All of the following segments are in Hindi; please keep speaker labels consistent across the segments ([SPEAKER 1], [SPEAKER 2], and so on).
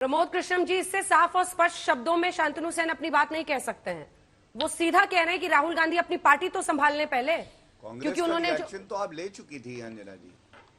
[SPEAKER 1] प्रमोद कृष्णम जी, इससे साफ और स्पष्ट शब्दों में शांतनु सेन अपनी बात नहीं कह सकते हैं। वो सीधा कह रहे हैं कि राहुल गांधी अपनी पार्टी तो संभाल लें पहले, क्योंकि उन्होंने
[SPEAKER 2] रिएक्शन तो आप ले चुकी थी अंजना जी।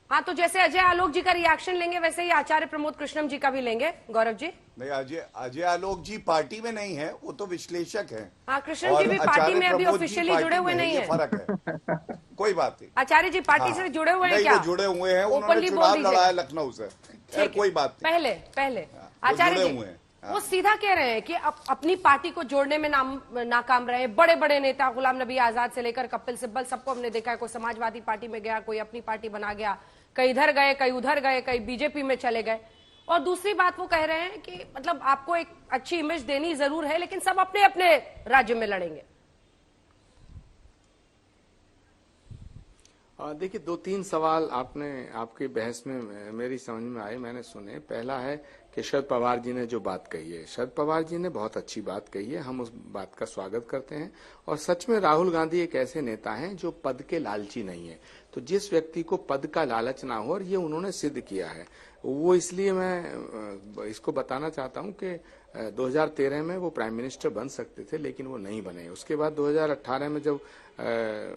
[SPEAKER 1] हाँ, तो जैसे अजय आलोक जी का रिएक्शन लेंगे वैसे ही आचार्य प्रमोद कृष्णम जी का भी लेंगे। गौरव जी,
[SPEAKER 2] नहीं, अजय आलोक जी पार्टी में नहीं है, वो तो विश्लेषक हैं।
[SPEAKER 1] हाँ, कृष्णम जी भी पार्टी में अभी ऑफिशियली जुड़े हुए नहीं है।
[SPEAKER 2] फर्क है, कोई बात नहीं।
[SPEAKER 1] आचार्य जी पार्टी से जुड़े हुए हैं क्या?
[SPEAKER 2] वो जुड़े हुए हैं, उन्होंने चुनाव लड़ा है लखनऊ से। कोई बात नहीं,
[SPEAKER 1] पहले आचार्य जी वो सीधा कह रहे हैं कि अपनी पार्टी को जोड़ने में नाकाम रहे। बड़े बड़े नेता गुलाम नबी आजाद से लेकर कपिल सिब्बल सबको हमने देखा है। कोई समाजवादी पार्टी में गया, कोई अपनी पार्टी बना गया, कई इधर गए, कई उधर गए, कई बीजेपी में चले गए। और दूसरी बात वो कह रहे हैं कि मतलब आपको एक अच्छी इमेज देनी जरूर है, लेकिन सब अपने अपने राज्य में लड़ेंगे।
[SPEAKER 3] देखिए, दो तीन सवाल आपकी बहस में मेरी समझ में आए, मैंने सुने। पहला है कि शरद पवार जी ने जो बात कही है, शरद पवार जी ने बहुत अच्छी बात कही है, हम उस बात का स्वागत करते हैं। और सच में राहुल गांधी एक ऐसे नेता हैं जो पद के लालची नहीं है। तो जिस व्यक्ति को पद का लालच ना हो, और ये उन्होंने सिद्ध किया है, वो इसलिए मैं इसको बताना चाहता हूं कि 2013 में वो प्राइम मिनिस्टर बन सकते थे, लेकिन वो नहीं बने। उसके बाद 2018 में जब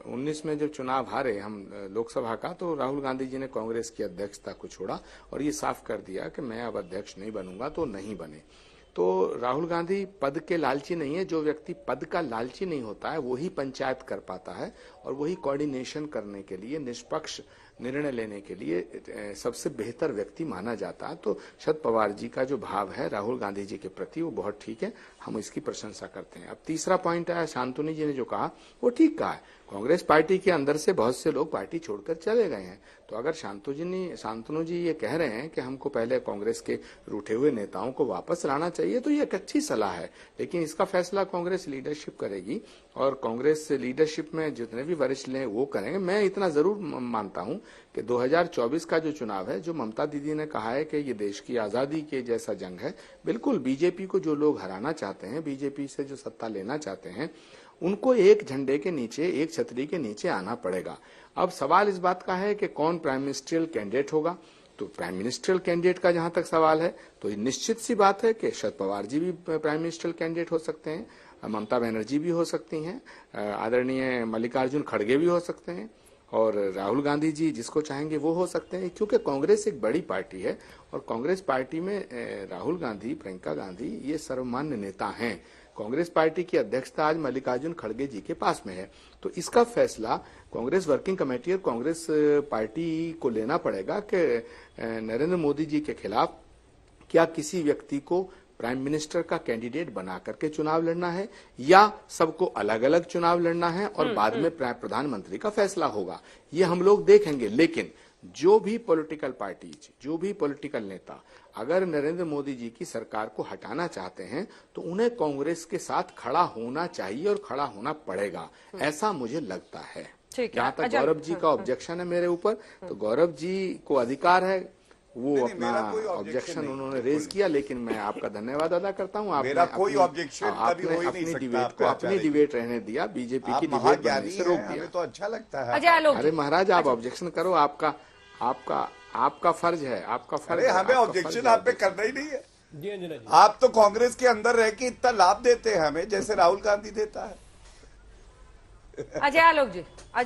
[SPEAKER 3] 19 में जब चुनाव हारे हम लोकसभा का, तो राहुल गांधी जी ने कांग्रेस की अध्यक्षता को छोड़ा और ये साफ कर दिया कि मैं अब अध्यक्ष नहीं बनूंगा, तो नहीं बने। तो राहुल गांधी पद के लालची नहीं है। जो व्यक्ति पद का लालची नहीं होता है वही पंचायत कर पाता है, और वही कोऑर्डिनेशन करने के लिए, निष्पक्ष निर्णय लेने के लिए सबसे बेहतर व्यक्ति माना जाता है। तो शरद पवार जी का जो भाव है राहुल गांधी जी के प्रति, वो बहुत ठीक है, हम इसकी प्रशंसा करते हैं। अब तीसरा पॉइंट आया, शांतनु जी ने जो कहा वो ठीक कहा है। कांग्रेस पार्टी के अंदर से बहुत से लोग पार्टी छोड़कर चले गए हैं। तो अगर शांतनु जी ये कह रहे हैं कि हमको पहले कांग्रेस के रूठे हुए नेताओं को वापस लाना चाहिए, तो ये एक अच्छी सलाह है। लेकिन इसका फैसला कांग्रेस लीडरशिप करेगी, और कांग्रेस लीडरशिप में जितने भी वरिष्ठ हैं वो करेंगे। मैं इतना जरूर मानता हूं कि 2024 का जो चुनाव है, जो ममता दीदी ने कहा है कि ये देश की आजादी के जैसा जंग है, बिल्कुल बीजेपी को जो लोग हराना चाहते हैं, बीजेपी से जो सत्ता लेना चाहते हैं, उनको एक झंडे के नीचे, एक छतरी के नीचे आना पड़ेगा। अब सवाल इस बात का है कि कौन प्राइम मिनिस्ट्रियल कैंडिडेट होगा। तो प्राइम मिनिस्ट्रियल कैंडिडेट का जहां तक सवाल है, तो निश्चित सी बात है कि शरद पवार जी भी प्राइम मिनिस्ट्रियल कैंडिडेट हो सकते हैं, ममता बनर्जी भी हो सकती हैं, आदरणीय मल्लिकार्जुन खड़गे भी हो सकते हैं, और राहुल गांधी जी जिसको चाहेंगे वो हो सकते हैं। क्योंकि कांग्रेस एक बड़ी पार्टी है, और कांग्रेस पार्टी में राहुल गांधी, प्रियंका गांधी ये सर्वमान्य नेता हैं। कांग्रेस पार्टी की अध्यक्षता आज मल्लिकार्जुन खड़गे जी के पास में है। तो इसका फैसला कांग्रेस वर्किंग कमेटी और कांग्रेस पार्टी को लेना पड़ेगा कि नरेंद्र मोदी जी के खिलाफ क्या किसी व्यक्ति को प्राइम मिनिस्टर का कैंडिडेट बना करके चुनाव लड़ना है, या सबको अलग अलग चुनाव लड़ना है और बाद में प्रधानमंत्री का फैसला होगा। ये हम लोग देखेंगे। लेकिन जो भी पॉलिटिकल पार्टीज, जो भी पॉलिटिकल नेता अगर नरेंद्र मोदी जी की सरकार को हटाना चाहते हैं, तो उन्हें कांग्रेस के साथ खड़ा होना चाहिए और खड़ा होना पड़ेगा, ऐसा मुझे लगता है। जहां तक गौरव जी का ऑब्जेक्शन है मेरे ऊपर, तो गौरव जी को अधिकार है, वो अपना ऑब्जेक्शन उन्होंने रेज किया। लेकिन मैं आपका धन्यवाद अदा करता हूँ, आपने अपनी डिबेट रहने दिया, बीजेपी की डिबेट बनने से रोक दिया।
[SPEAKER 2] तो अच्छा लगता है।
[SPEAKER 3] अरे महाराज, आप ऑब्जेक्शन करो, आपका फर्ज है, आपका फर्ज।
[SPEAKER 2] अरे हमें ऑब्जेक्शन आप पे करना ही नहीं है। आप तो कांग्रेस के अंदर रह के इतना लाभ देते हैं हमें, जैसे राहुल गांधी देता है।
[SPEAKER 1] अजय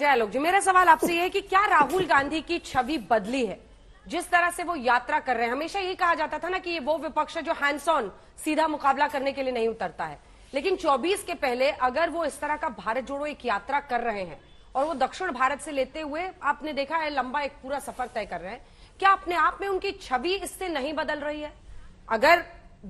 [SPEAKER 1] आलोक जी, मेरा सवाल आपसे यह है कि क्या राहुल गांधी की छवि बदली है? जिस तरह से वो यात्रा कर रहे हैं, हमेशा यही कहा जाता था ना कि ये वो विपक्ष है जो हैंड्स ऑन सीधा मुकाबला करने के लिए नहीं उतरता है। लेकिन 24 के पहले अगर वो इस तरह का भारत जोड़ो एक यात्रा कर रहे हैं, और वो दक्षिण भारत से लेते हुए आपने देखा है लंबा एक पूरा सफर तय कर रहे हैं, क्या अपने आप में उनकी छवि इससे नहीं बदल रही है? अगर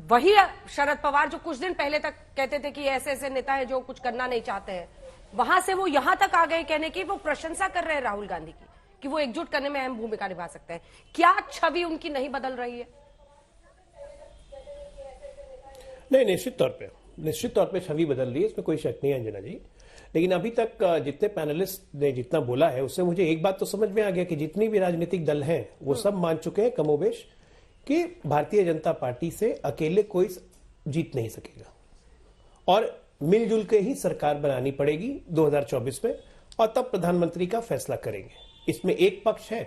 [SPEAKER 1] वही शरद पवार जो कुछ दिन पहले तक कहते थे कि ऐसे ऐसे नेता है जो कुछ करना नहीं चाहते हैं, वहां से वो यहां तक आ गए कहने की वो प्रशंसा कर रहे हैं राहुल गांधी की कि वो एकजुट करने में अहम भूमिका निभा सकते हैं, क्या छवि उनकी नहीं बदल रही है?
[SPEAKER 4] नहीं, निश्चित तौर पे छवि बदल रही है, इसमें कोई शक नहीं है अंजना जी। लेकिन अभी तक जितने पैनलिस्ट ने जितना बोला है, उससे मुझे एक बात तो समझ में आ गया कि जितनी भी राजनीतिक दल हैं वो सब मान चुके हैं कमोबेश कि भारतीय जनता पार्टी से अकेले कोई जीत नहीं सकेगा, और मिलजुल के ही सरकार बनानी पड़ेगी 2024 में, और तब प्रधानमंत्री का फैसला करेंगे। इसमें एक पक्ष है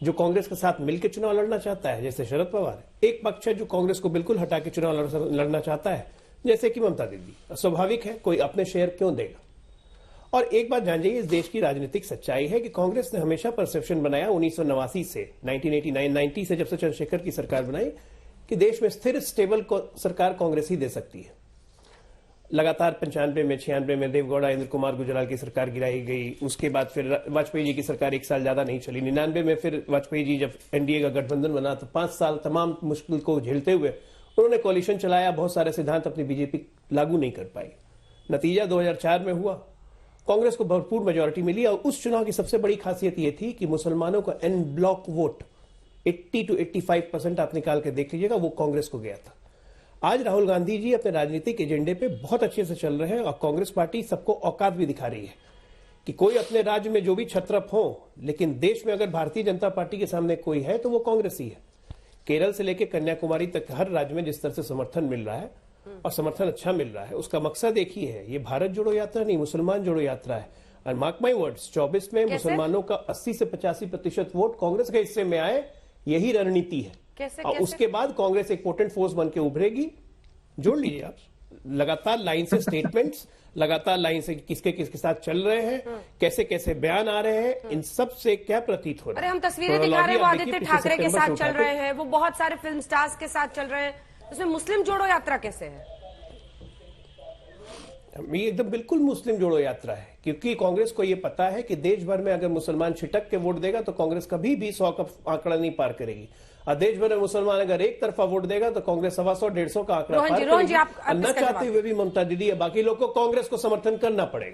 [SPEAKER 4] जो कांग्रेस के साथ मिलकर चुनाव लड़ना चाहता है जैसे शरद पवार, एक पक्ष है जो कांग्रेस को बिल्कुल हटा के चुनाव लड़ना चाहता है जैसे कि ममता दीदी। स्वाभाविक है, कोई अपने शेयर क्यों देगा। और एक बात जान जाइए, इस देश की राजनीतिक सच्चाई है कि कांग्रेस ने हमेशा परसेप्शन बनाया 1989 से 1989-90 से, जब से चंद्रशेखर की सरकार बनाई, कि देश में स्थिर स्टेबल सरकार कांग्रेस ही दे सकती है। लगातार 95 में 96 में देवगौड़ा इंद्र कुमार गुजराल की सरकार गिराई गई, उसके बाद फिर वाजपेयी जी की सरकार 1 साल ज्यादा नहीं चली। 99 में फिर वाजपेयी जी जब एनडीए का गठबंधन बना तो 5 साल तमाम मुश्किल को झेलते हुए उन्होंने कोalition चलाया, बहुत सारे सिद्धांत अपनी बीजेपी लागू नहीं कर पाई। नतीजा 2004 में हुआ, कांग्रेस को भरपूर मेजोरिटी मिली और उस चुनाव की सबसे बड़ी खासियत यह थी कि मुसलमानों का एन ब्लॉक वोट 80 to 85% आप निकाल के देख लीजिएगा, वो कांग्रेस को गया था। आज राहुल गांधी जी अपने राजनीतिक एजेंडे पे बहुत अच्छे से चल रहे हैं और कांग्रेस पार्टी सबको औकात भी दिखा रही है कि कोई अपने राज्य में जो भी छत्रप हो, लेकिन देश में अगर भारतीय जनता पार्टी के सामने कोई है तो वो कांग्रेस ही है। केरल से लेकर कन्याकुमारी तक हर राज्य में जिस तरह से समर्थन मिल रहा है और समर्थन अच्छा मिल रहा है, उसका मकसद एक ही है, ये भारत जोड़ो यात्रा नहीं, मुसलमान जोड़ो यात्रा है। और मार्क माई वर्ड्स, 24 में मुसलमानों का 80 से 85% वोट कांग्रेस के हिस्से में आए, यही रणनीति है। और उसके बाद कांग्रेस एक पोटेंट फोर्स बन के उभरेगी। जोड़ लीजिए आप, लगातार लाइन से स्टेटमेंट्स, लगातार लाइन से किसके साथ चल रहे हैं, कैसे कैसे बयान आ रहे हैं, इन सब से क्या प्रतीत हो रहा है।
[SPEAKER 1] अरे हम तस्वीरें दिखा रहे हैं, वो आदित्य ठाकरे के साथ चल रहे हैं, वो बहुत सारे फिल्म स्टार्स के साथ चल रहे हैं, उसमें मुस्लिम जोड़ो यात्रा कैसे है?
[SPEAKER 4] ये एकदम बिल्कुल मुस्लिम जोड़ो यात्रा है, क्योंकि कांग्रेस को ये पता है कि देश भर में अगर मुसलमान छिटक के वोट देगा तो कांग्रेस कभी भी 100 का आंकड़ा नहीं पार करेगी, और देश भर में मुसलमान अगर एक तरफा वोट देगा तो कांग्रेस 125-150 का आंकड़ा पार करेगी। न चाहते हुए भी ममता दीदी या बाकी लोग को कांग्रेस को समर्थन करना पड़ेगा।